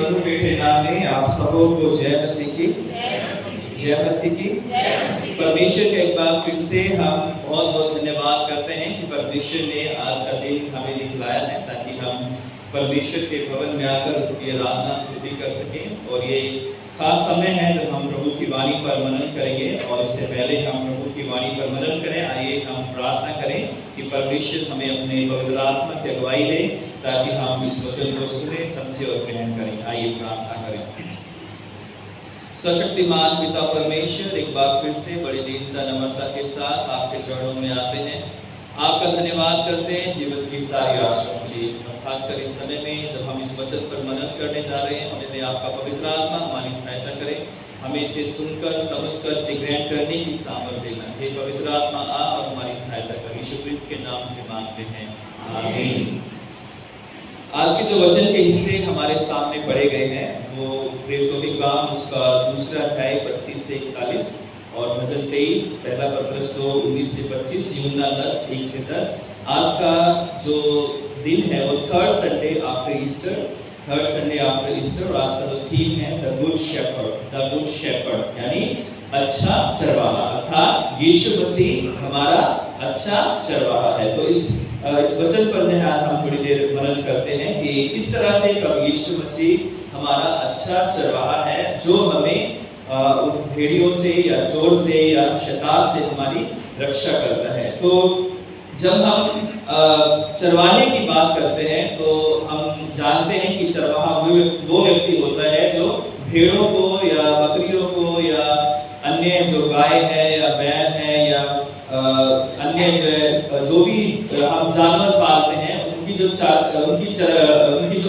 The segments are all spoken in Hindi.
प्रभु के नाम में आप सबों को जय मसीह की। परमेश्वर का एक बार फिर से हम बहुत बहुत धन्यवाद करते हैं कि परमेश्वर ने आज का दिन हमें दिखलाया है ताकि हम परमेश्वर के भवन में आकर उसकी आराधना स्तुति कर सकें। और ये खास समय है जब हम प्रभु की वाणी पर मनन करेंगे। और इससे पहले हम प्रभु की वाणी पर मनन करें, आइए हम प्रार्थना करें कि परमेश्वर हमें अपने पवित्र आत्मा की अगुवाई दे ताकि हम इस वचन को सुने, समझे और ग्रहण करें। आइए प्रार्थना करें। सशक्तिमान पिता परमेश्वर, एक बार फिर से बड़ी दीनता नम्रता के साथ आपके चरणों में आते हैं। आपका धन्यवाद करते हैं जीवन की सारी आशाओं के लिए। खासकर इस समय में जब हम इस वचन पर मनन करने जा रहे हैं, हमें आपका पवित्र आत्मा हमारी सहायता करे, हमें इसे सुनकर समझकर ग्रहण करने की सामर्थ्य देना। हे पवित्र आत्मा आ और हमारी सहायता कर, यीशु मसीह के नाम से मांगते हैं, आमीन। आज के जो वचन के हिस्से हमारे सामने पढ़े गए हैं वो प्रेरितों के काम उसका दूसरा अध्याय 32 से 41 और भजन 23, पहला पत्रस 2 19 से 25, यूहन्ना 10 1 से 10। आज का जो दिन है वो थर्ड संडे आफ्टर ईस्टर, और आज का जो थीम है द गुड शेफर्ड, यानी अच्छा चरवाहा, अर्थात यीशु मसीह हमारा अच्छा चरवाहा है। तो इस वचन पर जो है आज हम थोड़ी देर मनन करते हैं कि किस तरह से प्रभु यीशु मसीह हमारा अच्छा चरवाहा है जो हमें उन भेड़ियों से या चोर से या शैतान से हमारी रक्षा करता है। तो जब हम चरवाहे की बात करते हैं तो हम जानते हैं कि चरवाहा वो व्यक्ति होता है जो भेड़ों को या बकरियों को या अन्य जो गाय है या बैल है या अन्य जो भी हम जानवर पालते हैं उनकी जो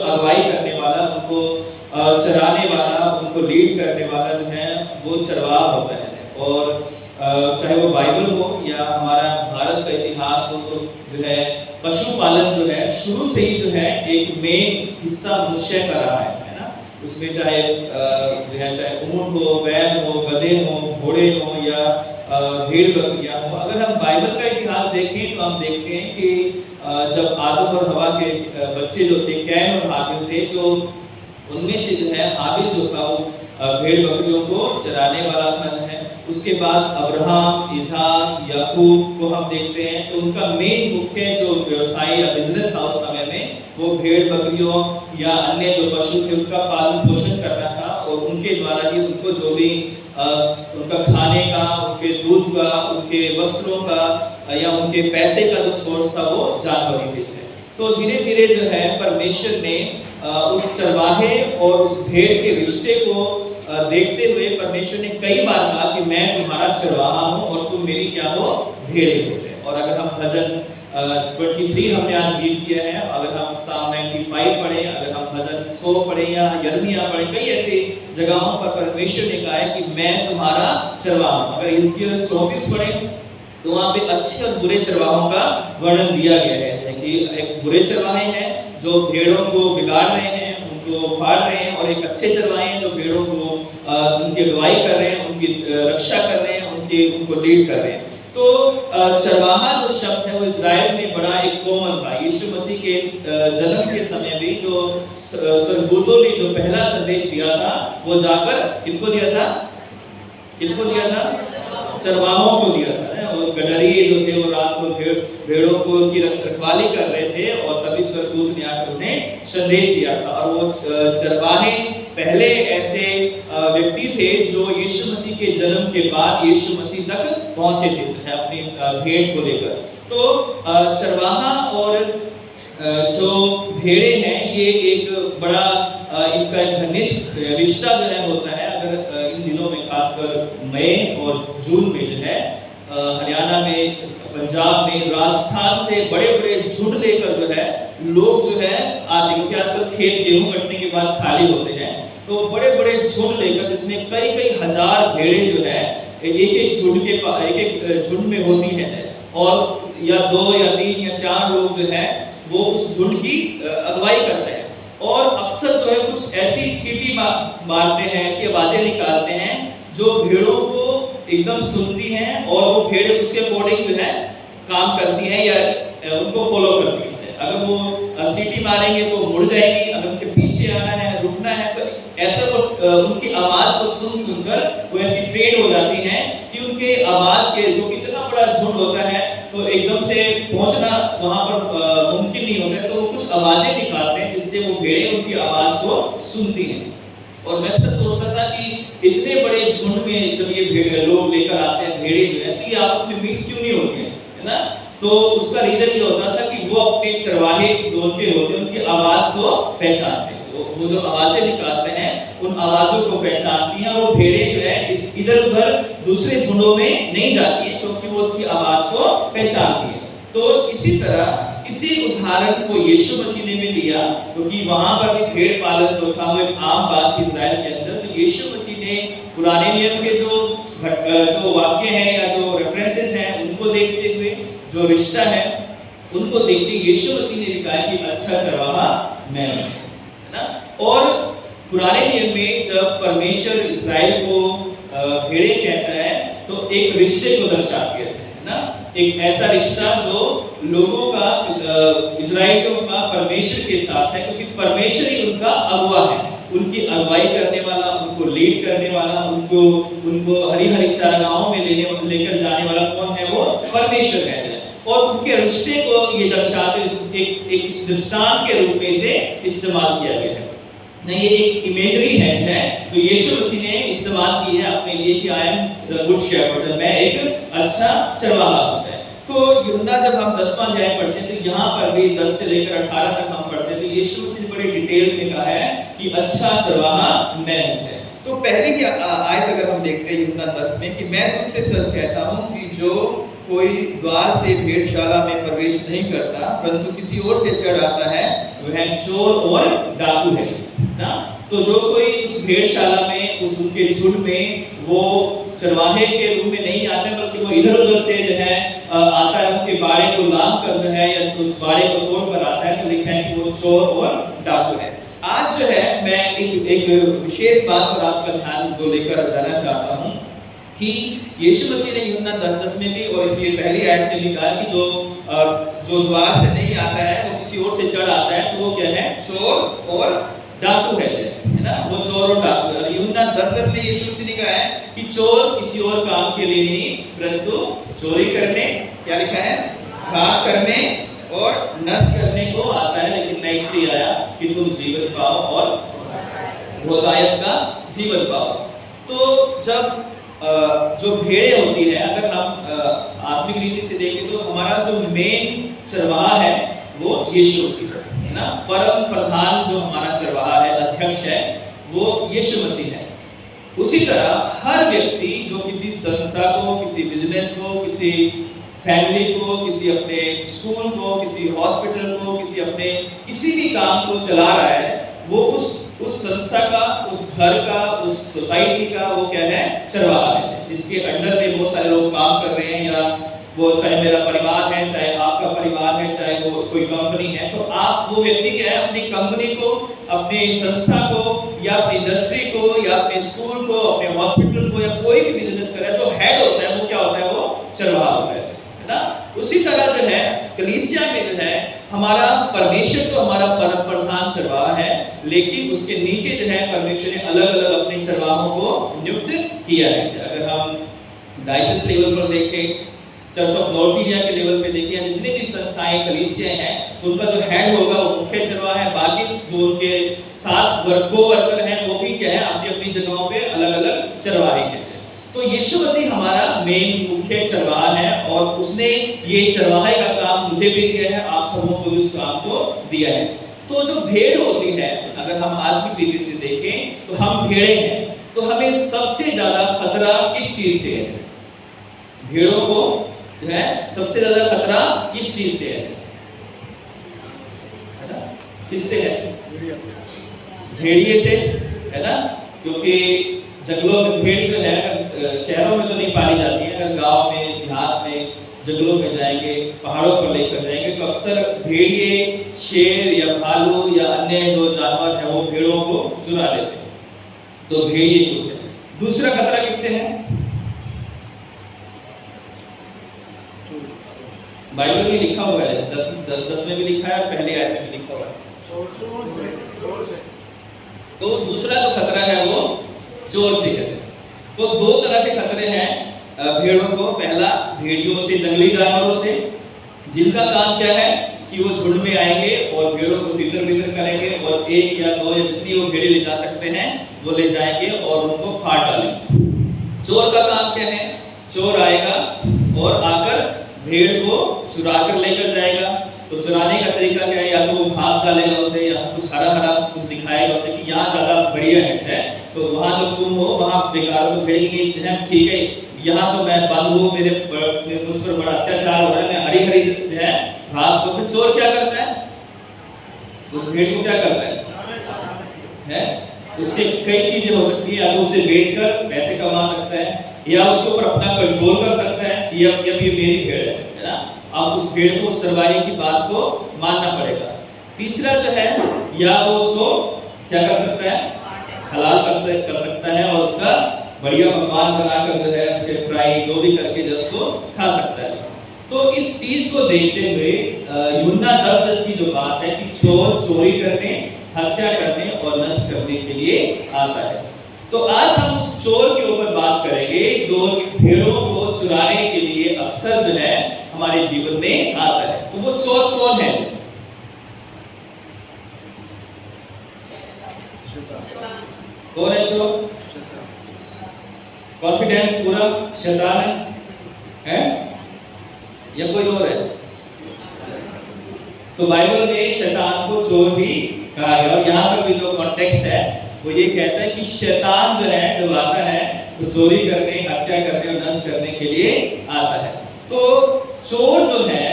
अगुवाई करने वाला, उनको चराने वाला, उनको लीड करने वाला जो है वो चरवाहा होता है। और चाहे वो बाइबल हो या हमारा भारत का इतिहास हो, तो जो है पशुपालन जो है शुरू से ही जो है एक मेन हिस्सा मनुष्य का रहा है ना। उसमें चाहे ऊंट हो, बैल हो, गधे हो, घोड़े हो या भेड़ बकरियां हो। अगर हम बाइबल का इतिहास देखें तो हम देखते हैं कि जब आदम और हवा के बच्चे जो थे, कैन और हाबिल थे, जो उनमें से जो है हाबिल जो था वो भेड़ बकरियों को चराने वाला था है। उसके बाद अब्राहम, इसहाक, याकूब को हम देखते हैं तो उनका मेन मुख्य जो व्यवसाय या बिजनेस था उस समय में वो भेड़ बकरियों या अन्य जो पशु थे उनका पालन पोषण करना था। और उनके द्वारा ही उनको जो भी उनका खाने का, उनके दूध का, उनके वस्त्रों का या उनके पैसे का जो सोर्स था वो जानवर ही थे। तो धीरे धीरे जो है परमेश्वर ने उस चरवाहे और उस भेड़ के रिश्ते को देखते हुए परमेश्वर ने कई बार कहा कि मैं तुम्हारा चरवाहा हूं और तुम मेरी क्या हो, भेड़ें हो। और अगर हम भजन 23 हमने आज रीड किया है, अगर हम साम 95 पढ़े, अगर हम भजन 100 पढ़े या यिर्मयाह पढ़े, कई ऐसी जगहों पर परमेश्वर ने कहा है कि मैं तुम्हारा चरवाहा हूं। अगर यशायाह 24 पढ़े तो वहां पे अच्छे और बुरे चरवाहों का वर्णन दिया गया है। जैसे कि एक बुरे चरवाहे हैं जो भेड़ों को बिगाड़ रहे हैं, उनको फाड़ रहे हैं, और एक अच्छे चरवाहे हैं जो भेड़ों को उनकी अगुवाई कर रहे हैं, उनकी रक्षा कर रहे हैं, उनको लीड कर रहे हैं। तो चरवाहा जो शब्द है वो इजराइल में बड़ा एक कॉमन था। यीशु मसीह के जन्म के समय भी जो स्वर्गदूतों ने जो पहला संदेश दिया था वो जाकर किनको दिया था? चरवाहों को दिया था। और गडरिये जो थे वो रात को भेड़ों को की रखवाली कर रहे थे और तभी स्वर्गदूत ने आकर उन्हें संदेश दिया था। और वो चरवाहे पहले ऐसे व्यक्ति थे जो यीशु मसीह के जन्म के बाद यीशु मसीह तक पहुंचे थे अपनी भेड़ को लेकर। तो चरवाहा और जो भेड़े हैं ये एक बड़ा इनका घनिष्ठ रिश्ता जो है होता है। अगर इन दिनों में खासकर मई और जून में जो है हरियाणा में, पंजाब में, राजस्थान से बड़े बड़े झुंड लेकर जो है लोग जो है आते, आजकल खेत गेहूं कटने के बाद खाली होते हैं तो बड़े बड़े झुंड लेकर, जिसमें कई कई हजार भेड़े जो है एक झुंड में होती है, और या 2 या 3 या 4 लोग जो है वो उस झुंड की अगुवाई करते हैं। और अक्सर जो है कुछ ऐसी सीटी मारते हैं, ऐसी आवाजें निकालते हैं जो भेड़ों को एकदम सुनती हैं और वो भेड़ उसके अकॉर्डिंग जो है काम करती हैं या उनको फॉलो करती हैं। अगर वो सीटी मारेंगे तो मुड़ जाएंगी, अगर उनके पीछे आना है, रुकना है, तो उनकी आवाज को सुन सुनकर वो ऐसी ट्रेन हो जाती हैं कि उनके आवाज के जो कितना बड़ा झुंड होता है तो एकदम से पहुंचना वहां पर मुमकिन नहीं होता है, तो वो कुछ आवाजें निकालते हैं जिससे वो भेड़ें उनकी आवाज को सुनती हैं। और मैं अक्सर सोचता था कि इतने बड़े झुंड में जब ये भेड़ लोग लेकर आते हैं भेड़े जो है, तो ये आपस में मिक्स क्यों नहीं होती है ना? तो उसका रीजन ये होता था कि वो अपने चरवाहे जो उनके होते हैं उनकी आवाज को पहचानते हैं, तो वो जो आवाजें निकालते हैं उन आवाजों को पहचानती हैं, और वो भेड़े जो है इस इधर उधर दूसरे झुंडों में नहीं जाती है क्योंकि वो उसकी आवाज को पहचानती है। तो इसी तरह इसी उदाहरण को यीशु मसीह ने भी लिया, क्योंकि वहां पर भी भेड़ पालन जो था वो एक आम बात थी इस्राएल के अंदर। तो यीशु मसीह ने पुराने नियम के जो वाक्य हैं या जो रेफरेंसेस हैं उनको देखते हुए, जो रिश्ता है उनको देखते यीशु मसीह ने लिखा है कि अच्छा चरवाहा मैं हूं, है ना? और पुराने नियम में जब परमेश्वर इस्राएल को भेड़े कहता है तो एक रिश्ते को दर्शाती है ना, एक ऐसा रिश्ता जो लोगों का इजराइलियों का परमेश्वर के साथ है, क्योंकि परमेश्वर ही उनका अगुवा है, उनकी अगुवाई करने वाला, उनको लीड करने वाला, उनको हरी हरी चारागाहों में लेकर जाने वाला कौन है? वो परमेश्वर है। और उनके रिश्ते को ये दर्शाते एक दृष्टांत के रूप में से इस्तेमाल किया गया है। नहीं, ये एक इमेजरी है जो यीशु मसीह ने इस्तेमाल की है अपने लिए कि I am the good shepherd, मैं एक अच्छा चरवाहा हूं। तो यूहन्ना जब हम 10वां अध्याय पढ़ते हैं तो यहाँ पर भी 10 से लेकर 18 तक हम पढ़ते हैं तो यीशु मसीह ने बड़े डिटेल में कहा है कि अच्छा चरवाहा मैं हूं। तो पहले की आयत अगर हम देखते हैं यूहन्ना 10 में कि मैं तुमसे सच कहता हूं कि जो कोई द्वार से भेड़शाला में प्रवेश नहीं करता परंतु किसी और से चढ़ आता है वह चोर और डाकू है ना। तो जो कोई उस भेड़शाला में उस उनके झुंड में वो चरवाहे के रूप में नहीं आता बल्कि वो इधर उधर से जो है आता है, उनके बाड़े को लांग कर जो है या उस बाड़े को तोड़ कर आता है, तो लिखा है कि वो चोर और डाकू है। आज जो है मैं एक विशेष बात पर आपका ध्यान जो लेकर जाना चाहता हूँ कि यीशु मसीह ने यूहन्ना 10:10 में भी और इसलिए पहली आयत में भी कहा कि जो द्वार से नहीं आता है वो किसी और से चढ़ आता है, तो वो क्या है? चोर और डाकू है ना, वो चोर और डाकू है। और यूहन्ना 10:10 में यीशु मसीह ने कहा है कि चोर किसी और काम के लिए नहीं परंतु चोरी करने, क्या लिखा है? घात करने और नष्ट करने को आता है, लेकिन मैं इसलिए आया कि तुम जीवन पाओ और बहुतायत का जीवन पाओ। तो जब जो भेड़ें होती है, अगर हम आत्मिक रीति से देखें तो हमारा जो मेन चरवाहा है वो यीशु मसीह है ना। परम प्रधान जो हमारा चरवाहा है, अध्यक्ष है, वो यीशु मसीह है। उसी तरह हर व्यक्ति जो किसी संस्था को, किसी बिजनेस को, किसी फैमिली को, किसी अपने स्कूल को, किसी हॉस्पिटल को, किसी भी काम को चला रहा है, वो उस संस्था का, उस घर का, उस सोसाइटी का वो क्या है? चरवाहा है, जिसके अंडर में बहुत सारे लोग काम कर रहे हैं, या वो चाहे मेरा परिवार है, चाहे आपका परिवार है, चाहे वो कोई कंपनी है। तो आप वो व्यक्ति क्या है? अपनी कंपनी को, अपनी संस्था को, या अपनी इंडस्ट्री को, या अपने स्कूल को, अपने हॉस्पिटल को, या कोई भी बिजनेस करे, जो हेड होता है वो क्या होता है? वो चरवाहा होता है ना। उसी तरह जो है कलीसिया में जो है हमारा परमेश्वर तो हमारा परम प्रधान चरवाहा है, लेकिन उसके नीचे जो है परमेश्वर ने अलग अलग अपने चरवाहों को नियुक्त किया है। अगर हम डायसिस लेवल पर देखें, चर्च ऑफ नॉर्थ इंडिया के लेवल पे देखें, जितनी भी संस्थाएं कलीसिया हैं उनका जो हेड होगा वो मुख्य चरवाहा है, बाकी जो उनके साथ वर्कर हैं वो भी क्या है? अपनी अपनी जगहों पे अलग अलग चरवाहे हैं। तो यीशु मसीह हमारा मेन मुख्य चरवाहा है और उसने ये चरवाहे का काम मुझे भी दिया है, आप सबों को इस काम को दिया है। तो जो भेड़ होती है, अगर हम आत्मिक रीति से देखें तो हम भेड़े हैं, तो हमें सबसे ज्यादा खतरा किस चीज से है? भेड़ों को जो है सबसे ज्यादा खतरा किस चीज से है ना? किससे है? भेड़िए से, है ना। क्योंकि जंगलों में भेड़ जो है शहरों में तो नहीं पाली जाती है, अगर गांव में, देहात में, जंगलों में जाएंगे, पहाड़ों पर लेकर जाएंगे तो अक्सर भेड़िए, शेर या भालू या अन्य जो जानवर है वो भेड़ों को चुरा लेते हैं। तो भेड़िए को है। दूसरा खतरा किससे है? बाइबल में लिखा हुआ है, 10 में भी लिखा है, पहले आयत में भी लिखा हुआ है। तो दूसरा जो खतरा है वो चोर से कैसे। तो दो तरह के खतरे हैं भेड़ों को। पहला, भेड़ियों से, जंगली जानवरों से, जिनका काम क्या है कि वो झुंड में आएंगे और भेड़ों को तितर-बितर करेंगे और एक या दो या जितनी वो भेड़ें ले जा सकते हैं वो ले जाएंगे और उनको फाड़ डालेंगे। चोर का काम क्या है? चोर आएगा और आकर भेड़ को चुरा कर लेकर जाएगा। तो चुराने का तरीका क्या है? या तो वो घास डालेगा उसे, या कुछ हरा-हरा कुछ दिखाएगा उसे कि यहाँ ज्यादा बढ़िया है, तो वहां जो तुम हो वहां बेकार को भेड़ेंगे, ठीक है, यहाँ तो मैं बंद हूँ, मेरे मुझ पर बड़ा अत्याचार हो रहा है, मैं हरी-हरी जो है घास को। फिर चोर क्या करता है? उस भेड़ को क्या करता है? उसके कई चीजें हो सकती है, या तो उसे बेचकर पैसे कमा सकता है, या उसके ऊपर अपना कंट्रोल कर सकता है कि अब ये मेरी भेड़ है ना, अब उस भेड़ को, उस चरवाहे की बात को मानना पड़ेगा। तीसरा जो है, या वो उसको क्या कर सकता है? हलाल कर सकता है और उसका बढ़िया पकवान बनाकर जो है उसके फ्राई जो भी करके जो उसको खा सकता है। तो इस चीज को देखते हुए यूहन्ना 10:10 की जो बात है कि चोर चोरी करने, हत्या करने और नष्ट करने के लिए आता है। तो आज हम उस चोर के ऊपर बात करेंगे जो भेड़ों को चुराने के लिए अक्सर जो है हमारे जीवन में आता है। तो वो चोर कौन है? कौन है चोर? कॉन्फिडेंस पूरा शैतान है या कोई और है? तो बाइबल में शैतान को चोर भी कहा गया और यहाँ पर भी जो कॉन्टेक्स्ट है वो ये कहता है कि शैतान जो है, जो आता है वो चोरी करने, हत्या करने और नष्ट करने के लिए आता है। तो चोर जो है,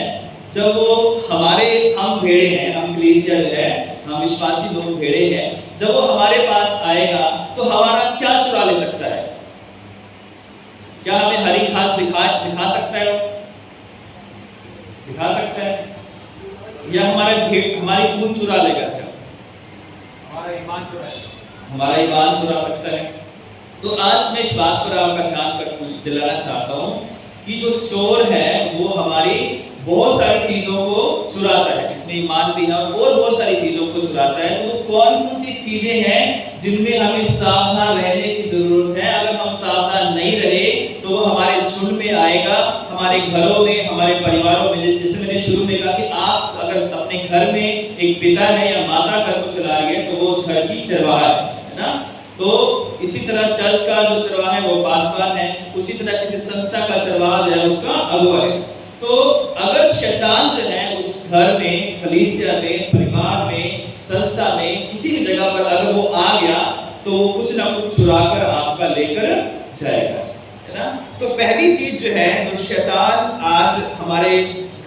जब वो हम भेड़े हैं, हम कलीसिया जो है, हम विश्वासी लोग भेड़े हैं, जब वो हमारे पास आएगा तो हमारा क्या चुरा ले सकता है? क्या हमें हरी घास दिखा सकता है? दिखा सकता है? या हमारी खून चुरा लेगा? क्या हमारा ईमान चुरा सकता है? तो आज मैं इस बात पर आपका ध्यान दिलाना चाहता हूं कि जो चोर है वो हमारी बहुत सारी चीजों को चुराता है, इसमें ईमान भी है और बहुत सारी चीजों को चुराता है। तो कौन सी चीजें हैं जिनमें हमें सावधान रहने की जरूरत है? अगर हम सावधान नहीं रहे तो वो हमारे झुंड में आएगा, हमारे घरों में, हमारे परिवारों में। जैसे मैंने शुरू में कहा कि आप अगर अपने घर में एक पिता है या माता घर को चला रही है तो वो उस घर की चरवाहा है ना। तो इसी तरह चर्च का जो चरवाहा है वो पासवान है, उसी तरह किसी संस्था का चरवाहा जो है उसका अगुवा है। तो अगर शैतान जो है उस घर में, कलीसिया में, परिवार में, संस्था में, किसी भी जगह पर अगर वो आ गया तो वो कुछ ना कुछ चुरा कर आपका लेकर जाएगा, है ना। तो पहली चीज जो है, जो शैतान आज हमारे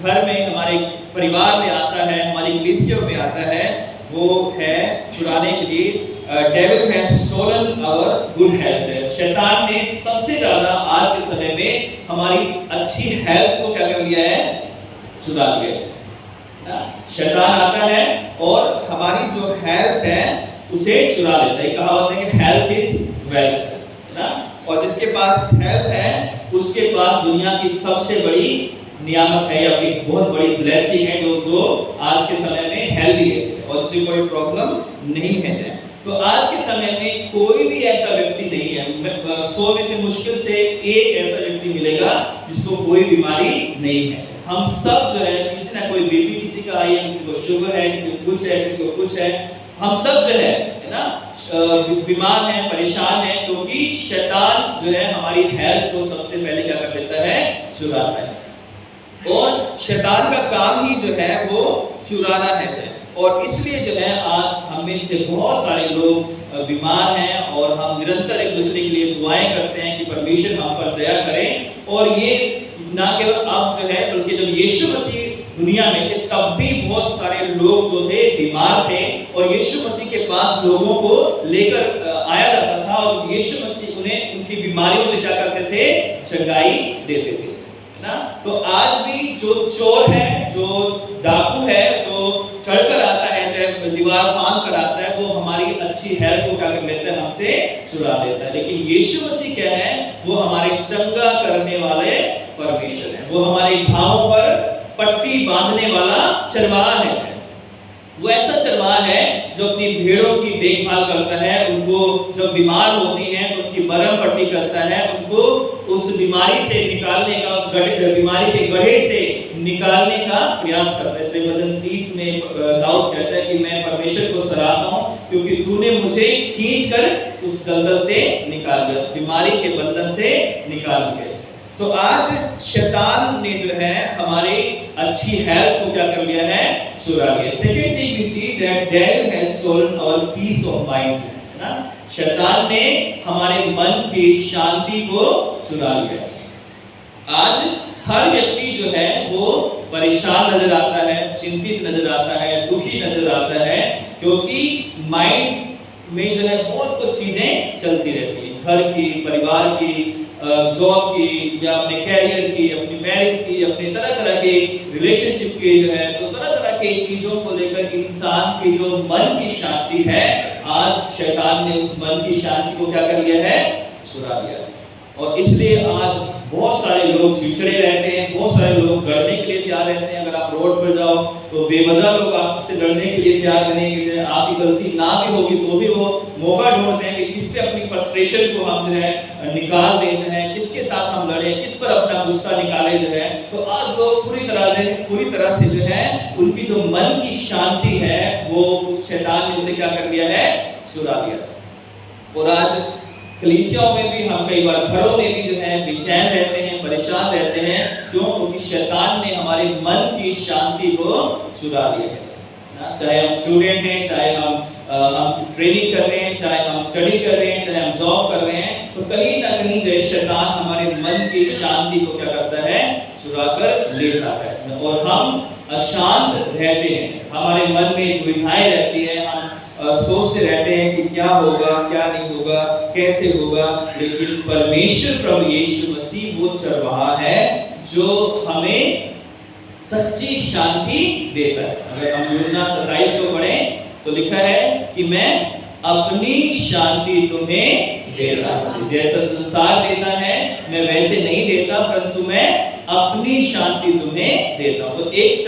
घर में, हमारे परिवार में आता है, हमारी कलीसिया में आता है, वो है चुराने के लिए devil has stolen our good health. शैतान ने सबसे ज्यादा आज के समय में हमारी अच्छी हेल्थ को क्या कर लिया है? चुरा लिया है। शैतान आता है और हमारी जो हेल्थ है उसे चुरा लेता है। कहावत है कि हेल्थ इज वेल्थ, है ना। और जिसके पास हेल्थ है उसके पास दुनिया की सबसे बड़ी नियामत है या एक बहुत बड़ी ब्लेसिंग है, जो आज के समय में हेल्दी है और उससे कोई प्रॉब्लम नहीं है। तो आज के समय में कोई भी ऐसा व्यक्ति नहीं है, 100 में से मुश्किल से एक ऐसा व्यक्ति मिलेगा जिसको कोई बीमारी नहीं है। हम सब जो है, किसी ना कोई बीपी किसी का आई है, किसी को शुगर है, किसी को कुछ है, किसी को कुछ है, हम सब जो है ना बीमार हैं, परेशान हैं, क्योंकि शैतान जो है हमारी हेल्थ को सबसे पहले क्या कर देता है? चुराता है। और शैतान का काम ही जो है वो चुराना है। और इसलिए जो है आज हम में से बहुत सारे लोग बीमार हैं और हम निरंतर एक दूसरे के लिए दुआएं करते हैं कि परमेश्वर हम पर दया करें। और ये ना केवल अब जो है, बल्कि जब यीशु मसीह दुनिया में थे तब भी बहुत सारे लोग जो थे बीमार थे और यीशु मसीह के पास लोगों को लेकर आया जाता था और यीशु मसीह उन्हें उनकी बीमारियों से क्या करते थे? चंगाई देते थे, है ना। तो आज भी जो चोर है, जो डाकू है, जो चढ़कर आता है, जो दीवार फांद कर आता है, वो हमारी अच्छी हेल्थ को क्या कर लेता है? हमसे चुरा लेता है। लेकिन यीशु मसीह क्या है? वो हमारे चंगा करने वाले परमेश्वर है। वो हमारे घावों पर पट्टी बांधने वाला चरवाहा है। वो ऐसा चरवाहा है जो अपनी भेड़ों की देखभाल करता है, उनको जब बीमार होती हैं तो उनकी मरहम पट्टी करता है, उनको उस बीमारी से निकालने का, उस बीमारी के गड्ढे से निकालने का प्रयास करता है। इसलिए वचन 30 में दाऊद कहता है कि मैं परमेश्वर को सराहता हूँ क्योंकि तूने मुझे खींचकर उस दलदल से निकाल दिया, उस बीमारी के बंधन से निकाल दिया। तो आज शैतान ने जो है हमारी अच्छी हेल्थ को क्या कर लिया है, चुरा लिया। Second thing we see that devil has stolen our peace of mind, है ना। शैतान ने हमारे मन की शांति को चुरा लिया। आज हर व्यक्ति जो है वो परेशान नजर आता है, चिंतित नजर आता है, दुखी नजर आता है, क्योंकि माइंड में जो है बहुत कुछ चीजें चलती रहती है, घर की, परिवार की, जॉब की, या अपने कैरियर की, अपनी मैरिज की, अपने तरह तरह के रिलेशनशिप की जो है, तो तरह तरह के चीजों को लेकर इंसान की जो मन की शांति है, आज शैतान ने उस मन की शांति को क्या कर लिया है, चुरा लिया। और इसलिए आज बहुत सारे लोग चिड़चिड़े रहते हैं, बहुत सारे लोग लड़ने के लिए तैयार रहते हैं। अगर आप रोड पर जाओ तो बेवजह लोग आपसे लड़ने के लिए तैयार रहेंगे, आपकी गलती ना भी होगी तो भी वो मौका ढूंढते हैं कि किससे अपनी फ्रस्ट्रेशन को हम जो है निकाल दें, जो है किसके साथ हम लड़े, किस पर अपना गुस्सा निकाले जो है। तो आज लोग पूरी तरह से जो है उनकी जो मन की शांति है वो शैतान ने उसे क्या कर लिया है, चुरा लिया। और आज कलीसियाओं में भी हम कई बार घरों में भी जो है बेचैन रहते हैं, परेशान रहते हैं। क्यों? क्योंकि शैतान ने हमारे मन की शांति को चुरा लिया है। चाहे हम स्टूडेंट हैं, चाहे हम ट्रेनिंग कर रहे हैं, चाहे हम स्टडी कर रहे हैं, चाहे हम जॉब कर रहे हैं, तो कहीं ना कहीं जो शैतान हमारे मन की शांति को क्या करता है, चुरा कर ले जाता है। और हम अशांत रहते हैं, हमारे मन में दुविधाएं रहती है, हम सोचते रहते हैं कि क्या होगा, क्या नहीं होगा, कैसे होगा। लेकिन परमेश्वर प्रभु यीशु मसीह वो चरवाहा है जो हमें सच्ची शांति देता है। अगर हम यूहन्ना 27 को पढ़ें तो लिखा है कि मैं अपनी शांति तुम्हें देता हूं, जैसा संसार देता है मैं वैसे नहीं देता, परंतु मैं अपनी शांति तुम्हें देता हूं। तो एक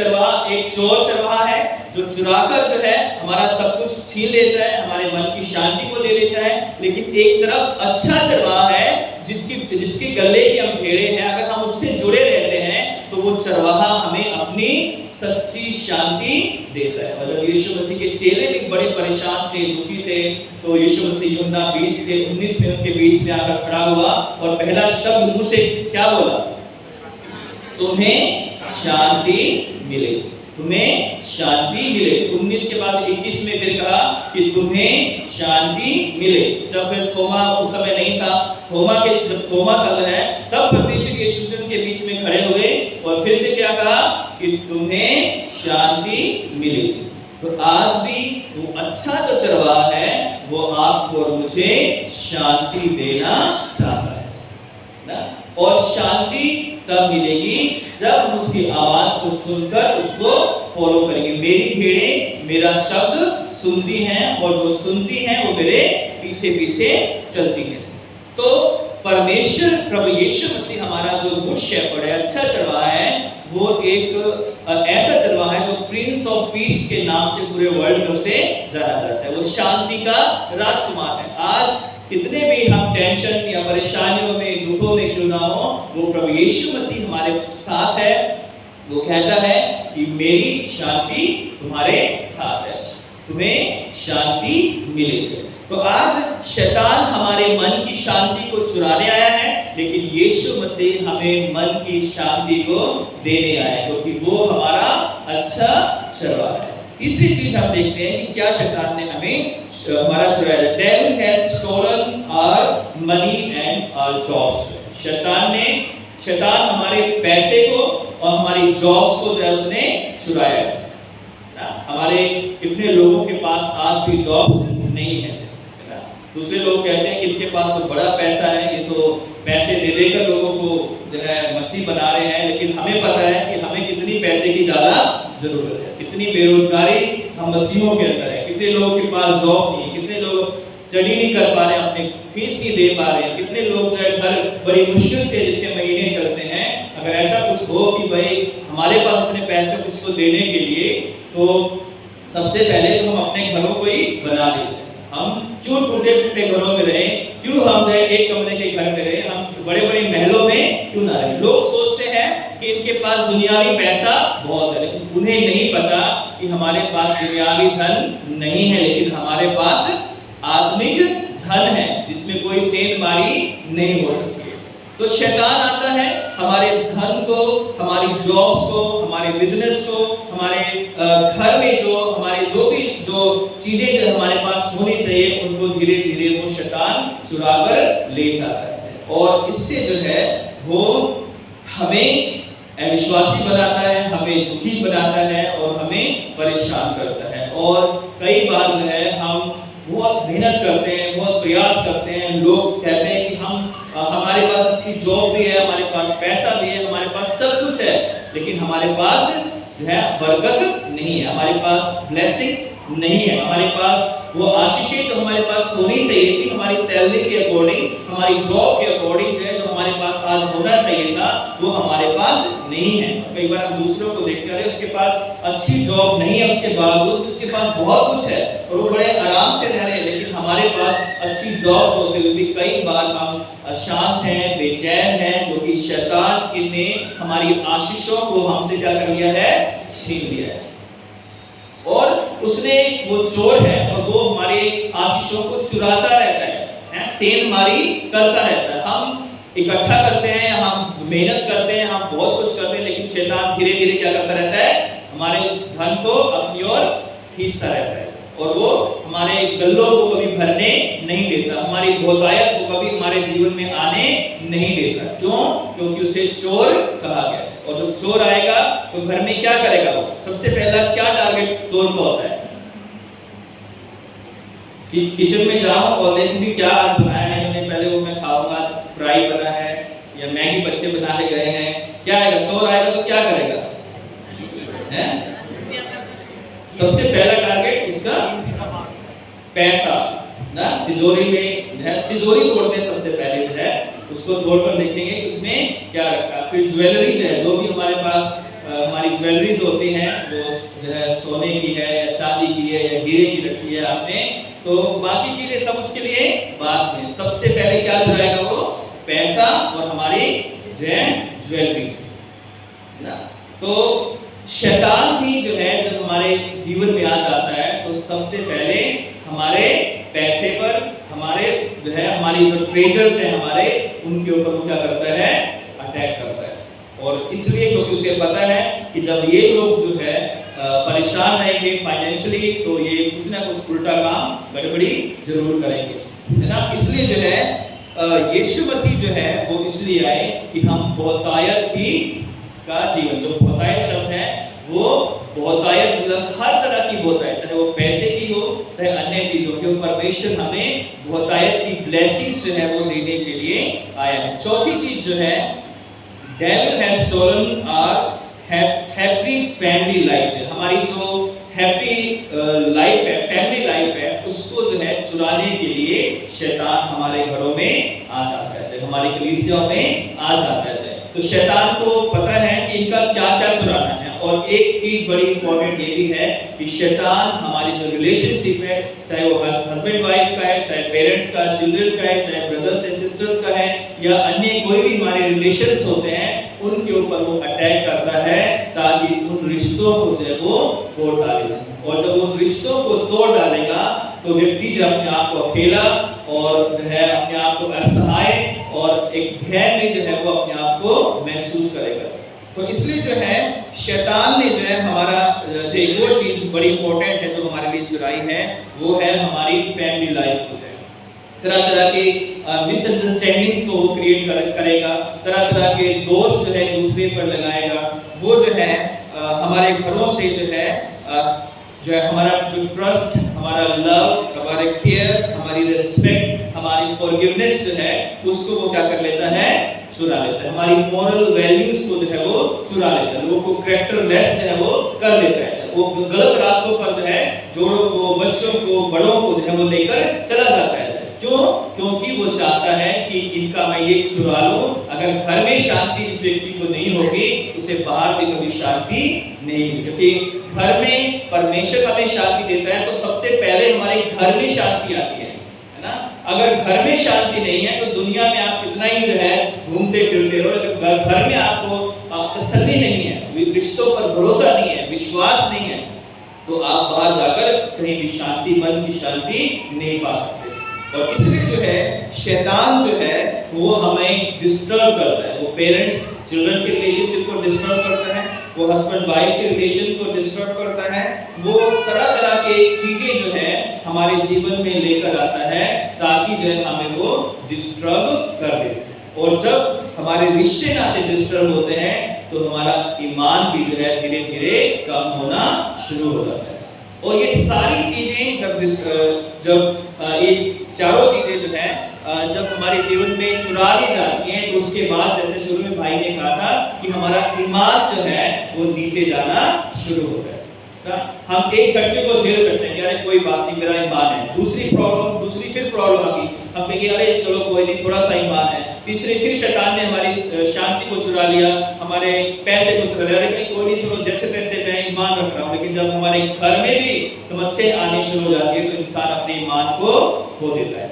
चोर चरवाहा है जो चुराकर जो है हमारा सब कुछ छीन लेता है, हमारे मन की शांति को ले लेता है। लेकिन एक तरफ अच्छा चरवाहा है जिसके गले की हम भेड़े हैं, अगर हम उससे जुड़े रहते हैं तो वो चरवाहा हमें अपनी सच्ची शांति देता है। मतलब यीशु मसीह के चेले भी बड़े परेशान थे, दुखी थे, तो यीशु मसीह यूहन्ना 20 से 19 में उनके बीच में आकर खड़ा हुआ और पहला शब्द मुंह से क्या बोला, तुम्हें शांति मिलेगी, तुम्हें शांति मिले। 19 के बाद 21 में फिर कहा कि तुम्हें शांति मिले। जब फिर थोमा उस समय नहीं था, जब थोमा कल है, तब परमेश्वर यीशु उनके बीच में खड़े हुए और फिर से क्या कहा कि तुम्हें शांति मिलेगी। तो आज भी वो अच्छा जो चरवाहा है वो आपको और मुझे शांति देना चाहता है ना। और शांति तब मिलेगी जब हम उसकी आवाज को सुनकर उसको फॉलो करेंगे। मेरी भेड़ें मेरा शब्द सुनती हैं और जो सुनती हैं वो मेरे पीछे पीछे चलती हैं। तो परमेश्वर प्रभु यीशु मसीह हमारा जो गुड शेफर्ड है, अच्छा चरवाहा है, वो एक ऐसा चरवाहा है जो प्रिंस ऑफ पीस के नाम से पूरे वर्ल्ड में उसे जाना जाता है। वो शांति का राजकुमार है। आज कितने भी हम टेंशन या परेशानियों में, दुखों में क्यों ना हो, वो प्रभु यीशु मसीह हमारे साथ है। वो कहता है कि मेरी शांति तुम्हारे साथ है, तुम्हें शांति मिलेगी। तो आज शैतान हमारे मन की शांति को चुराने आया है, लेकिन यीशु मसीह हमें मन की शांति को देने आया है, क्योंकि वो हमारा अच्छा चरवाहा है। तीसरी चीज हम देखते हैं कि क्या शैतान ने हमें हमारा चुराया। Devil has stolen our money and our jobs। शैतान हमारे पैसे को और हमारी जॉब्स को जो है उसने चुराया है। हमारे कितने लोगों के पास आज भी जॉब्स नहीं है। दूसरे लोग कहते हैं कि इनके पास तो बड़ा पैसा है, ये तो पैसे दे देकर लोगों को जो है मसीह बना रहे हैं। लेकिन हमें पता है कि हमें कितनी पैसे की ज्यादा जरूरत है, कितनी बेरोजगारी हम मसीहों के अंदर है, कितने लोगों के पास जॉब नहीं, कितने लोग स्टडी नहीं कर पा रहे हैं, अपने फीस नहीं दे पा रहे हैं, कितने लोग जो है घर बड़ी मुश्किल से जितने महीने चलते हैं। अगर ऐसा कुछ हो कि भाई हमारे पास अपने पैसे किसी को देने के लिए, तो सबसे पहले तो हम अपने घरों को ही बना लीजिए। हम क्यों टूटे फूटे घरों में रहे, क्यों हम जो है एक कमरे के घर में रहे, हम बड़े बड़े महलों में क्यों ना रहे। लोग सोचते हैं कि इनके पास दुनियावी पैसा बहुत है, लेकिन उन्हें नहीं पता कि हमारे पास दुनियावी धन नहीं है, लेकिन हमारे पास आत्मिक धन है जिसमें कोई सेंधमारी नहीं हो सकती। तो शैतान आता है हमारे धन को, हमारी जॉब्स को, हमारे बिजनेस को, हमारे घर में हमारे जो भी चीजें जो हमारे पास होनी चाहिए उनको धीरे धीरे वो शैतान चुरा कर ले जाता है, और इससे जो है वो हमें अविश्वासी बनाता है, हमें दुखी बनाता है और हमें परेशान करता है। और कई बार जो है हम बहुत मेहनत करते हैं, बहुत प्रयास करते हैं, लोग कहते हैं कि हमारे पास अच्छी जॉब भी है, हमारे पास पैसा भी है, हमारे पास सब कुछ है, लेकिन हमारे पास जो है बरकत नहीं है, हमारे पास ब्लेसिंग्स नहीं है, हमारे पास वो आशीषें जो हमारे पास होनी चाहिए थी, हमारी सैलरी के अकॉर्डिंग, हमारी जॉब के अकॉर्डिंग जो है जो हमारे पास आज होना चाहिए था वो हमारे पास नहीं है। कई बार हम दूसरों को देखते हैं उसके पास अच्छी जॉब नहीं है, उसके बावजूद उसके पास बहुत कुछ है और वो बड़े आराम से रह रहे हैं, लेकिन हमारे पास अच्छी जॉब्स होते हुए भी कई बार हम अशांत हैं, बेचैन हैं, क्योंकि शैतान ने हमारी आशीषों को हमसे क्या कर लिया है, छीन लिया है। और उसने वो चोर है और वो हमारे आशीषों को चुराता रहता है, सेंधमारी करता रहता है। हम इकट्ठा करते हैं, हम मेहनत करते हैं, हम बहुत कुछ करते हैं, लेकिन शैतान धीरे धीरे क्या करता रहता है, हमारे उस धन को अपनी ओर खींचता रहता है और वो हमारे गल्लों को कभी भरने नहीं देता, हमारी बहुतायत को कभी हमारे जीवन में आने नहीं देता। क्यों? क्योंकि उसे चोर कहा गया है। और जब चोर आएगा तो घर में क्या करेगा वो? सबसे पहला क्या टारगेट चोर का होता है कि किचन में जाओ और देखूंगी क्या आज बनाया है इन्होंने, पहले वो मैं खाऊंगा, फ्राई बना है या मैगी बच्चे बना के गए हैं, क्या आएगा? चोर आएगा तो क्या करेगा? हैं? सबसे पहला टारगेट उसका पैसा ना, तिजोरी में है, तिजोरी तोड़ते हैं सबसे पहले जो है उसको तोड़कर देखेंगे उसमें क्या रखा। फिर ज्वेलरी है, जो भी हमारे पास हमारी ज्वेलरीज होती हैं वो जो है सोने की है या चांदी की है या हीरे की रखी है आपने, तो बाकी चीजें सब उसके लिए बाद में। सबसे पहले क्या चुराएगा वो? पैसा और हमारी जो है ज्वेलरी ना। तो शैतान भी जो है जब हमारे जीवन में आ जाता है तो सबसे पहले हमारे पैसे पर, हमारे जो है हमारी जो ट्रेजर्स हैं हमारे, उनके ऊपर वो क्या करता है? अटैक करता है। और इसलिए क्योंकि उसे पता है कि जब ये लोग जो है परेशान रहेंगे फाइनेंशियली तो ये कुछ ना कुछ उल्टा काम गड़बड़ी जरूर करेंगे, है ना। इसलिए जो है यीशु मसीह जो है वो इसलिए आए कि हम बहुतायत का जीवन, जो बहुतायत शब्द है वो बहुतायत मतलब हर तरह की बहुतायत, चाहे वो पैसे की हो चाहे अन्य चीजों की, परमेश्वर हमें बहुतायत की ब्लेसिंग्स जो है वो देने के लिए आया है। चौथी चीज जो है, devil has stolen our happy family life, हमारी जो हैप्पी लाइफ है, फैमिली लाइफ है, उसको जो है चुराने के लिए शैतान हमारे घरों में आ जाता है, हमारी कलीसियाओं में आ जाता है। तो शैतान को पता है कि इनका क्या क्या चुराना है। और एक चीज बड़ी इंपॉर्टेंट ये भी है कि शैतान हमारी जो रिलेशनशिप है, चाहे वो हस्बैंड वाइफ का है, चाहे पेरेंट्स का, चिल्ड्रन का है, चाहे ब्रदर्स एंड सिस्टर्स का है, या अन्य कोई भी हमारे रिलेशंस होते हैं, उनके ऊपर वो अटैक करता है ताकि उन रिश्तों को जो है वो तोड़ डाले। और जब उन रिश्तों को तोड़ डालेगा तो व्यक्ति जो अपने आप को अकेला और जो है अपने आप को असहाय और एक भय में जो है वो अपने आप को महसूस करेगा। तो इसलिए जो है शैतान ने जो है हमारा जो एक और चीज बड़ी इंपॉर्टेंट है जो हमारे लिए चुराई है, वो है हमारी फैमिली लाइफ को। तरह तरह के मिसअंडरस्टैंडिंग्स को वो क्रिएट करेगा, तरह तरह के दोष जो है दूसरे पर लगाएगा। वो जो है हमारे घरों से जो है हमारा जो ट्रस्ट, हमारा लव, हमारे केयर, हमारी रिस्पेक्ट, हमारी फॉरगिवनेस जो है उसको वो क्या कर लेता है? चुरा लेता है। हमारी मॉरल वैल्यूज को जो है वो चुरा लेता है, लोगों को कैरेक्टरलेस जो है वो कर लेता है। वो गलत रास्तों पर जो है जोड़ों को, बच्चों को, बड़ों को जो है वो लेकर चला जाता है। क्यों? क्योंकि वो चाहता है कि इनका मैं ये चुरा लूं। अगर घर में शांति इस व्यक्ति को नहीं होगी, उसे बाहर भी कभी शांति नहीं होगी, क्योंकि घर में परमेश्वर हमें शांति देता है तो सबसे पहले हमारे घर में शांति आती है ना। अगर घर में शांति नहीं है तो दुनिया में आप कितना ही जो है घूमते फिरते रहो, लेकिन घर में आपको तसल्ली नहीं है, रिश्तों पर भरोसा नहीं है, विश्वास नहीं है, तो आप बाहर जाकर कहीं भी शांति, मन की शांति नहीं पा सकते। और इसलिए जो है शैतान जो है वो हमें डिस्टर्ब करता है, वो पेरेंट्स चिल्ड्रन के रिलेशनशिप को डिस्टर्ब करता है, वो हस्बैंड वाइफ के रिलेशन को डिस्टर्ब करता है, वो तरह तरह के चीजें जो है हमारे जीवन में लेकर आता है ताकि जो है हमें वो डिस्टर्ब कर दे। और जब हमारे रिश्ते नाते डिस्टर्ब होते हैं तो हमारा ईमान भी जो है धीरे धीरे कम होना शुरू हो जाता है। और ये सारी चीजें जब ये चारों चीजें जो है जब हमारे जीवन में चुरा ली जाती हैं तो उसके बाद जैसे शुरू में भाई ने कहा था कि हमारा ईमान जो है वो नीचे जाना शुरू हो गया। हम एक झटके को झेल सकते हैं कि अरे कोई बात नहीं, मेरा ईमान है। दूसरी फिर प्रॉब्लम आ गई, हम कहेंगे अरे चलो कोई नहीं, थोड़ा सा ईमान है। तीसरी फिर शैतान ने हमारी शांति को चुरा लिया, हमारे पैसे को चुरा लिया, अरे कोई नहीं चलो जैसे तैसे मैं ईमान रख रहा हूँ। लेकिन जब हमारे घर में भी समस्या आनी शुरू हो जाती है तो इंसान अपने ईमान को खो देता है,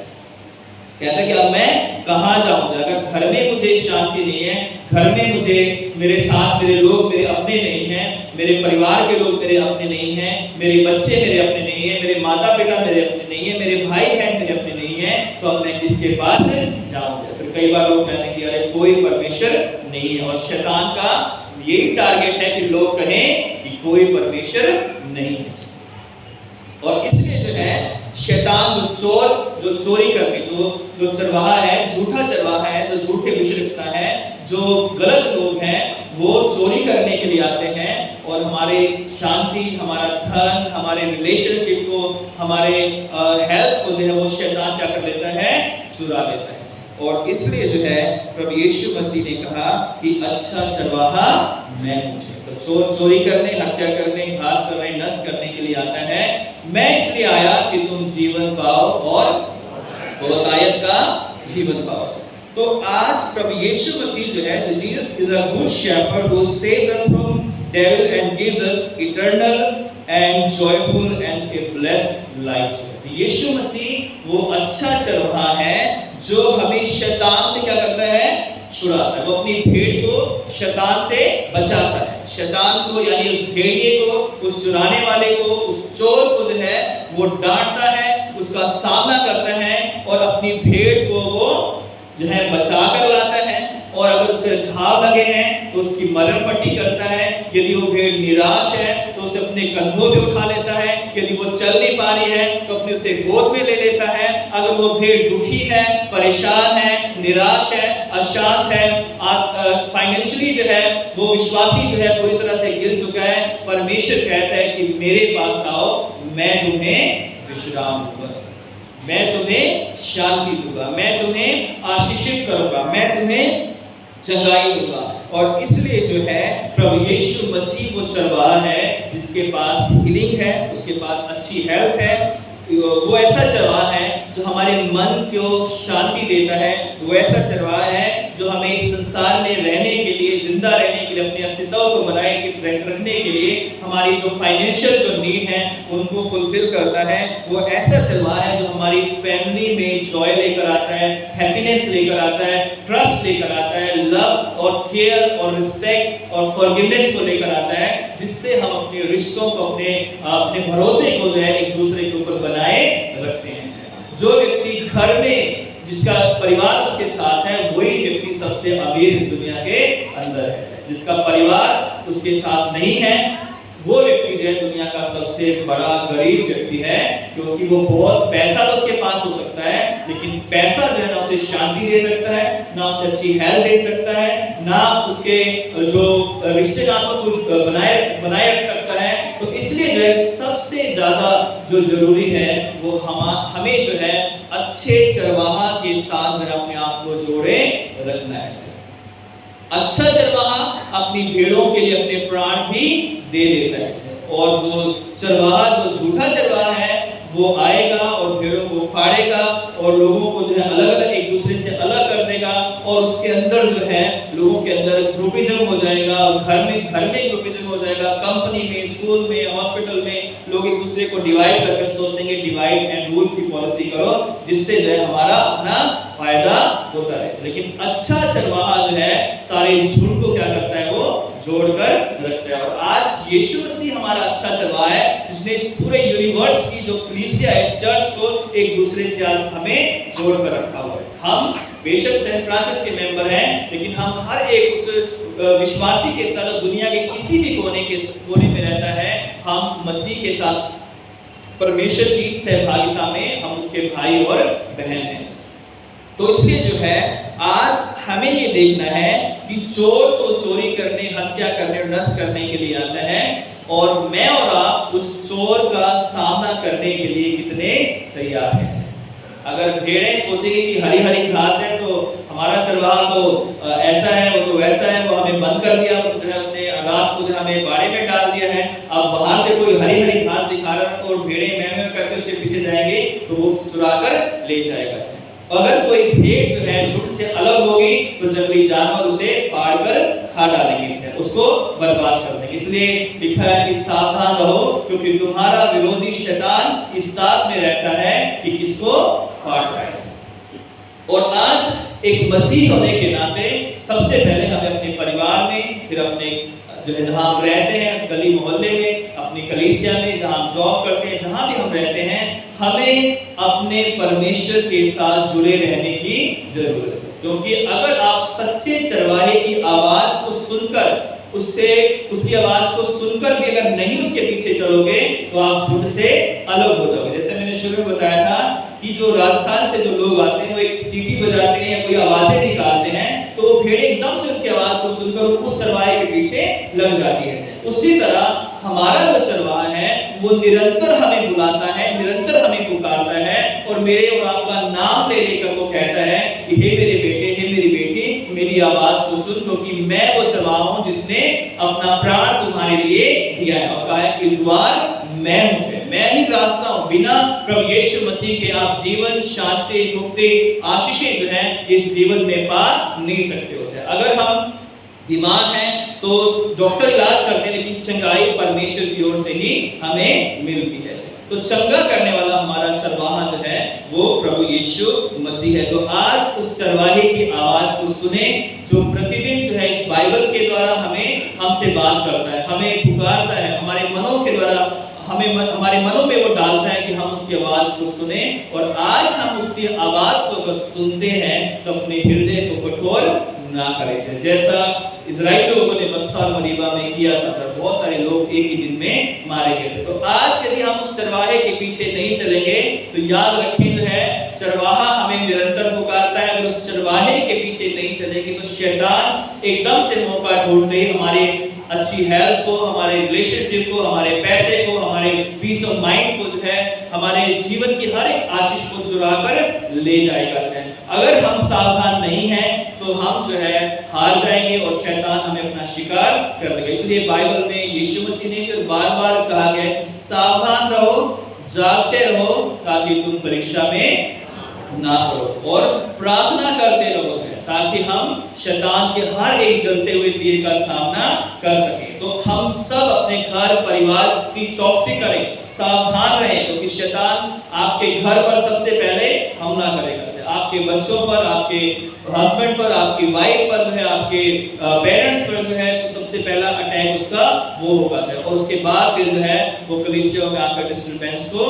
कहता है कि अब मैं कहाँ जाऊंगा। अगर घर में मुझे शांति नहीं है, घर में मुझे मेरे साथ मेरे लोग मेरे अपने नहीं हैं, मेरे परिवार के लोग मेरे अपने नहीं हैं, मेरे बच्चे मेरे अपने नहीं हैं, मेरे माता पिता मेरे अपने नहीं हैं, मेरे भाई बहन मेरे अपने नहीं हैं, तो अब मैं किसके पास जाऊंगा। फिर कई बार लोग कहते हैं कि अरे कोई परमेश्वर नहीं है। और शैतान का यही टारगेट है कि लोग कहें कि कोई परमेश्वर नहीं है। और इसलिए जो है शैतान जो चोरी करके जो चरवाहा है, झूठा चरवाहा है, जो झूठे विषय रखता है, जो गलत लोग हैं वो चोरी करने के लिए आते हैं और हमारे शांति, हमारा धन, हमारे रिलेशनशिप को, हमारे हेल्थ को जो है वो शैतान क्या कर लेता है, चुरा लेता है। और इसलिए जो है प्रभु यीशु मसीह ने कहा कि अच्छा चरवाहा मैं हूं। तो चोर चोरी करने, हत्या करने, घात करने, नष्ट करने के लिए आता है, मैं इसलिए आया कि तुम जीवन पाओ और बहुतायत का जीवन पाओ। तो आज प्रभु यीशु मसीह जो है, Jesus is a good shepherd who saves us from devil and gives us eternal and joyful and a blessed life. यीशु मसीह वो अच्छा चरवाहा है जो हमें शैतान से क्या करता है, छुड़ाता है। वो अपनी भेड़ को शैतान से बचाता है। शैतान को यानी उस भेड़िए को, उस चुराने वाले को, उस चोर को जो है वो डांटता है, उसका सामना करता है और अपनी भेड़ को वो जो है बचा कर लाता है। और अगर उसके घाव लगे हैं तो उसकी मरहम पट्टी करता है। यदि वो भेड़ निराश है तो उसे अपने कंधों पे उठा लेता है। यदि वो चल नहीं पा रही है तो अपने उसे गोद में ले लेता है। अगर वो भेड़ दुखी है, परेशान है, निराश है, अशांत है, फाइनेंशियली जो है वो विश्वासी जो है पूरी तरह से गिर चुका है, परमेश्वर कहता है कि मेरे पास आओ, मैं तुम्हें विश्राम दूंगा, मैं तुम्हें शांति दूंगा, मैं तुम्हें आशीषित करूंगा, मैं तुम्हें चंगाई दूंगा। और इसलिए जो है प्रभु यीशु मसीह वो चरवाहा है जिसके पास हीलिंग है, उसके पास अच्छी हेल्थ है। वो ऐसा चरवाहा है जो हमारे मन को शांति देता है। वो ऐसा चरवाहा है जो हमें इस संसार में रहने के लिए, जिंदा रहने के लिए, अपने अस्तित्व को बनाए रखने के लिए हमारी जो फाइनेंशियल जो नीड है उनको फुलफिल करता है। वो ऐसा चरवाहा है जो हमारी फैमिली में जॉय लेकर आता है, हैप्पीनेस लेकर आता है, ट्रस्ट लेकर आता है, लव और केयर और रिस्पेक्ट और फॉरगिवनेस को लेकर आता है, जिससे हम अपने रिश्तों को, अपने भरोसे को जो है एक दूसरे के ऊपर बनाए रखते हैं। जो व्यक्ति घर में, जिसका परिवार उसके साथ है, वही व्यक्ति सबसे अमीर इस दुनिया के अंदर है। जिसका परिवार उसके साथ नहीं है वो व्यक्ति जो है दुनिया का सबसे बड़ा गरीब व्यक्ति है, क्योंकि वो बहुत पैसा तो उसके पास हो सकता है, लेकिन पैसा जो है ना उसे शांति दे सकता है, ना उसे अच्छी हेल्थ दे सकता है, ना उसके जो रिश्ते नातों को बनाए रख सकता है। तो इसलिए जो है सबसे ज्यादा जो जरूरी है वो हमें जो है अच्छे चरवाहा के साथ जो है अपने आप को जोड़े रखना है। अच्छा चरवाहा अपनी भेड़ों के लिए अपने प्राण भी दे देता है। और जो चरवाहा, जो झूठा चरवाहा है, वो आएगा और भेड़ों को फाड़ेगा और लोगों को जो है अलग अलग, एक दूसरे से अलग कर देगा। और उसके अंदर जो है लोगों के अंदर ग्रुपिज्म हो जाएगा, और घर में ग्रुपिज्म शुरू हो जाएगा। कंपनी में, स्कूल में, हॉस्पिटल में लोग एक दूसरे को डिवाइड करके सोचते हैं कि डिवाइड एंड रूल की पॉलिसी करो, जिससे जो है हमारा अपना फायदा होता है। लेकिन अच्छा चरवाहा जो है सारे झुंड को क्या करता है, वो जोड़कर रखता है। और आज यीशु मसीह हमारा अच्छा चरवाहा है, जिसने इस पूरे यूनिवर्स की जो कलीसिया है, चर्च को एक दूसरे से आज हमें जोड़कर रखा हुआ है। हम बेशक सेंट फ्रांसिस के मेंबर हैं, लेकिन हम हर एक उस विश्वासी के साथ दुनिया के किसी भी कोने में रहता है, हम मसीह के साथ परमेश्वर की सहभागिता में हम उसके भाई और बहन हैं। तो इसलिए जो है आज हमें ये देखना है कि चोर तो चोरी करने, हत्या करने और नष्ट करने के लिए आता है, और मैं और आप उस चोर का सामना करने के लिए कितने तैयार हैं। अगर भेड़ें सोचेगी कि हरी हरी घास है तो हमारा चरवाहा तो ऐसा है, वो तो वैसा है, वो हमें बंद कर दिया, जो है उसने रात को जो हमें बाड़े में डाल दिया है, अब वहां से कोई हरी हरी घास दिखा रहा है और भेड़ें मैं करके उसके पीछे जाएंगे तो वो चुरा कर ले जाएगा। अगर कोई भेड़ जो है झुंड से अलग होगी तो जंगली जानवर उसे फाड़ कर खा डालेंगे, उसको बर्बाद कर देंगे। इसलिए लिखा है कि सावधान रहो, क्योंकि तुम्हारा विरोधी शैतान इस ताक में रहता है कि किसको फाड़ खाए। और आज एक मसीह होने के नाते सबसे पहले हमें अपने परिवार में, फिर अपने जो है जहां हम रहते हैं गली मोहल्ले में, अपनी कलीसिया में, जहां हम जॉब करते हैं, जहां भी हम रहते हैं, हमें अपने परमेश्वर के साथ जुड़े रहने की जरूरत है। क्योंकि अगर आप सच्चे चरवाहे की आवाज को सुनकर, उसकी आवाज को सुनकर भी अगर नहीं उसके पीछे चलोगे तो आप झुंड से अलग हो जाओगे। जैसे मैंने शुरू में बताया था कि जो राजस्थान से जो लोग आते हैं वो एक सीटी बजाते हैं या कोई आवाजें निकालते हैं, तो वो भेड़ें एकदम से उनकी आवाज को सुनकर उस चरवाहे के पीछे लग जाती है। उसी तरह हमारा जो चरवाहा है वो निरंतर हमें बुलाता है, निरंतर हमें पुकारता है, और मेरे और आपका नाम ले लेकर वो कहता है कि हे मेरे बेटे, हे मेरी बेटी, मेरी आवाज को सुन, क्योंकि मैं वो चरवाहा हूं जिसने अपना प्राण तुम्हारे लिए दिया है। और कहा है कि द्वार मैं हूं, मैं ही रास्ता हूं। बिना प्रभु यीशु मसीह के आप जीवन, शांति, मुक्ति, आशीषें जो है इस जीवन में पा नहीं सकते होते। अगर हम बीमार हैं तो डॉक्टर इलाज करते हैं, लेकिन चंगाई परमेश्वर की ओर से ही हमें मिलती है। तो चंगा करने वाला हमारा चरवाहा जो है वो प्रभु यीशु मसीह है। तो आज उस चरवाहे की आवाज को सुने जो प्रतिदिन जो है इस बाइबल के द्वारा हमसे बात करता है, हमें पुकारता है, हमारे मनों के द्वारा हमारे मनों में वो डालता है कि हम उसकी आवाज को सुने। और आज हम उसकी आवाज को अगर सुनते हैं तो अपने हृदय को कठोर ना करें, जैसा इजराइल लोगों ने मस्सा और मरीबा में किया था, जब बहुत सारे लोग एक ही दिन में मारे गए थे। तो आज यदि हम उस चरवाहे के पीछे नहीं चलेंगे तो याद रखें जो है चरवाहा हमें निरंतर पुकारता है। अगर उस चरवाहे के पीछे नहीं चलेंगे तो शैतान एकदम से मौका ढूंढते ही हमारे अच्छी हेल्थ को, हमारे रिलेशनशिप को, हमारे पैसे को, हमारे पीस ऑफ माइंड को जो है हमारे जीवन की हर एक आशीष को चुरा कर ले जाएगा। अगर हम सावधान नहीं हैं तो हम जो है हार जाएंगे और शैतान हमें अपना शिकार कर लेगा। इसलिए बाइबल में यीशु मसीह ने फिर बार-बार कहा गया है सावधान रहो, जागते रहो, ताकि तुम परीक्षा में ना पड़ो, और प्रार्थना करते रहो ताकि हम शैतान के हर एक जलते हुए तीर का सामना कर सकें। तो हम सब अपने घर परिवार की चौकसी करें, सावधान रहें, क्योंकि शैतान आपके घर पर सबसे पहले हमला करेगा, आपके बच्चों पर, आपके हस्बैंड पर, आपकी वाइफ पर जो है, आपके पेरेंट्स पर जो है, तो सबसे पहला अटैक उसका वो होगा और उसके बाद फिर जो है वो कलीसिया में आपका डिस्टर्बेंस को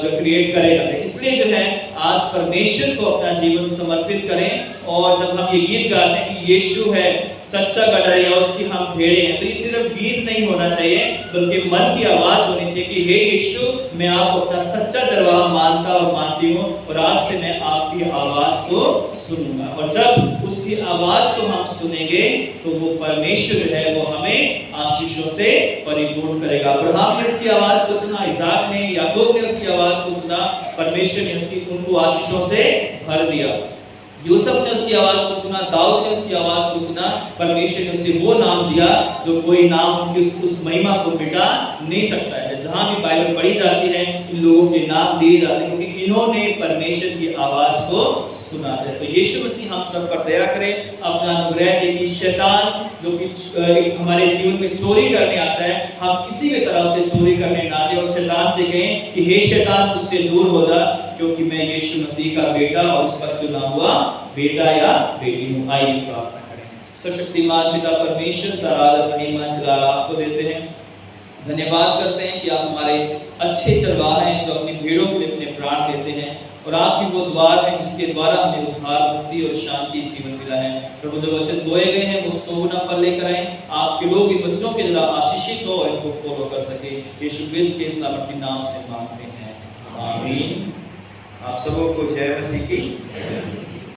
जो क्रिएट करेगा। इसलिए जो है आज परमेश्वर को अपना जीवन समर्पित करें। और जब हम ये गीत गाते हैं कि यीशु है सच्चा गदरिया, उसकी हम भेड़ें हैं, तो ये सिर्फ गीत नहीं होना चाहिए बल्कि मन की आवाज होनी चाहिए कि हे यीशु, मैं आपको अपना सच्चा चरवाहा मानता और मानती हूँ, और आज से मैं आपकी आवाज को सुनूंगा। और जब उसकी आवाज को हम सुनेंगे तो वो परमेश्वर जो है वो हमें आशीषों से परिपूर्ण करेगा। अब्राहम ने उसकी आवाज को सुना, इसहाक ने, याकूब ने उसकी आवाज को सुना, परमेश्वर ने उनको आशीषों से भर दिया। यूसुफ ने उसकी आवाज को सुना, दाऊद ने उसकी आवाज को सुना, परमेश्वर ने उसे वो नाम दिया जो कोई नाम उनकी उस महिमा को मिटा नहीं सकता है। जहाँ भी बाइबल पढ़ी जाती है इन लोगों के नाम दिए जाते हैं, क्योंकि इन्होंने परमेश्वर की आवाज को सुना है। तो यीशु मसीह हम सब पर दया करे, अपना अनुग्रह दे कि शैतान जो कि हमारे जीवन में चोरी करने आता है, हम किसी भी तरह से चोरी करने ना दे और शैतान से कहें कि हे शैतान मुझसे दूर हो जा, क्योंकि मैं यीशु मसीह का बेटा और उसका चुना हुआ बेटा या बेटी हूँ। आइए प्रार्थना करें। सर्वशक्तिमान पिता परमेश्वर, सारा आदर महिमा जलाल आपको देते हैं। धन्यवाद करते हैं कि आप हमारे अच्छे चरवाह हैं जो अपनी भेड़ों के लिए अपने प्राण देते हैं, और आप ही वो द्वार है जिसके द्वारा हमें उद्धार, मुक्ति और शांति जीवन मिला है। प्रभु जो वचन बोए गए हैं वो 100 गुना फल लेकर आए। आपके लोग इन वचनों के द्वारा आशीषित हो और इनको फॉलो कर सके। यीशु क्रिस्त के सामर्थी नाम से मांगते हैं, आमीन। आप सबों को जय मसीह की।